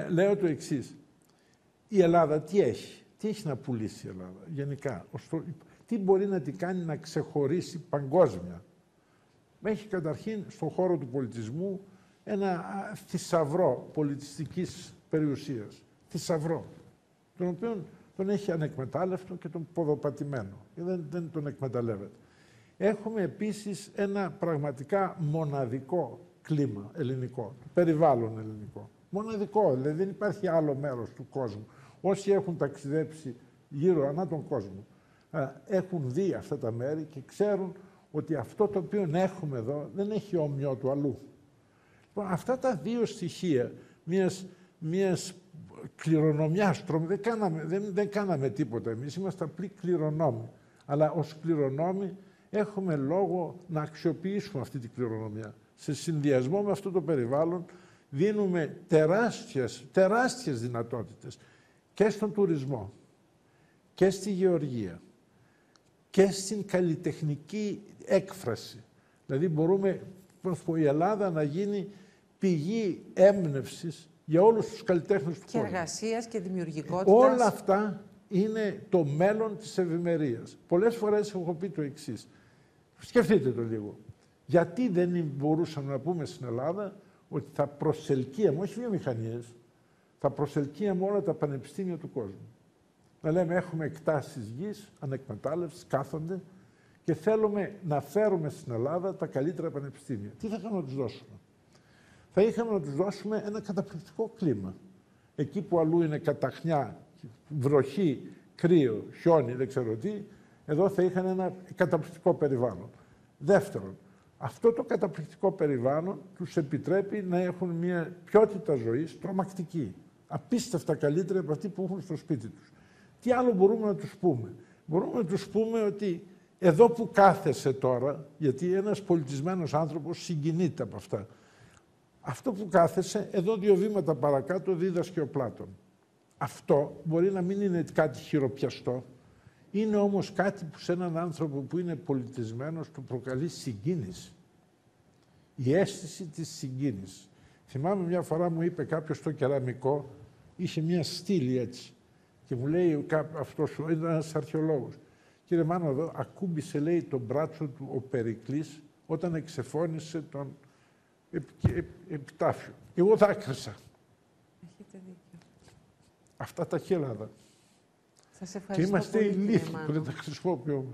Λέω το εξής. Η Ελλάδα τι έχει? Τι έχει να πουλήσει η Ελλάδα γενικά? Τι μπορεί να την κάνει να ξεχωρίσει παγκόσμια? Έχει καταρχήν στον χώρο του πολιτισμού ένα θησαυρό πολιτιστικής περιουσίας. Θησαυρό. Τον οποίο τον έχει ανεκμετάλλευτο και τον ποδοπατημένο. Δεν τον εκμεταλλεύεται. Έχουμε επίσης ένα πραγματικά μοναδικό κλίμα ελληνικό, περιβάλλον ελληνικό. Μοναδικό, δηλαδή δεν υπάρχει άλλο μέρος του κόσμου. Όσοι έχουν ταξιδέψει γύρω ανά τον κόσμο, έχουν δει αυτά τα μέρη και ξέρουν ότι αυτό το οποίο έχουμε εδώ δεν έχει όμοιο του αλλού. Λοιπόν, αυτά τα δύο στοιχεία μιας κληρονομιάς, δεν κάναμε τίποτα εμείς, είμαστε απλοί κληρονόμοι. Αλλά ως κληρονόμοι έχουμε λόγο να αξιοποιήσουμε αυτή την κληρονομιά. Σε συνδυασμό με αυτό το περιβάλλον δίνουμε τεράστιες δυνατότητες και στον τουρισμό και στη γεωργία και στην καλλιτεχνική έκφραση. Δηλαδή μπορούμε, η Ελλάδα να γίνει πηγή έμπνευσης για όλους τους καλλιτέχνες του κόσμου. Και εργασίας και δημιουργικότητας. Όλα αυτά είναι το μέλλον της ευημερίας. Πολλές φορές έχω πει το εξής. Σκεφτείτε το λίγο. Γιατί δεν μπορούσαμε να πούμε στην Ελλάδα ότι θα προσελκύαμε, όχι βιομηχανίες, θα προσελκύαμε όλα τα πανεπιστήμια του κόσμου. Να λέμε έχουμε εκτάσεις γης, ανεκμετάλλευσης, κάθονται και θέλουμε να φέρουμε στην Ελλάδα τα καλύτερα πανεπιστήμια. Τι θα είχαμε να τους δώσουμε? Θα είχαμε να τους δώσουμε ένα καταπληκτικό κλίμα. Εκεί που αλλού είναι καταχνιά, βροχή, κρύο, χιόνι, δεν ξέρω τι, εδώ θα είχαν ένα καταπληκτικό περιβάλλον. Δεύτερον, αυτό το καταπληκτικό περιβάλλον τους επιτρέπει να έχουν μια ποιότητα ζωής τρομακτική. Απίστευτα καλύτερη από αυτή που έχουν στο σπίτι τους. Τι άλλο μπορούμε να τους πούμε? Μπορούμε να τους πούμε ότι εδώ που κάθεσαι τώρα, γιατί ένας πολιτισμένος άνθρωπος συγκινείται από αυτά, αυτό που κάθεσαι, εδώ 2 βήματα παρακάτω δίδασκε ο Πλάτων. Αυτό μπορεί να μην είναι κάτι χειροπιαστό, είναι όμως κάτι που σε έναν άνθρωπο που είναι πολιτισμένος του προκαλεί συγκίνηση. Η αίσθηση της συγκίνησης. Θυμάμαι μια φορά μου είπε κάποιος στο κεραμικό, είχε μια στήλη έτσι, και μου λέει αυτός, ήταν ένας αρχαιολόγος. Κύριε Μάνο, ακούμπησε, λέει, τον μπράτσο του ο Περικλής όταν εξεφώνησε τον επιτάφιο. Εγώ δάκρυσα. Έχετε δίκιο. Αυτά τα χέλαδα. Σας ευχαριστώ. Και είμαστε πολύ, ηλίθιοι που δεν τα χρησιμοποιούμε.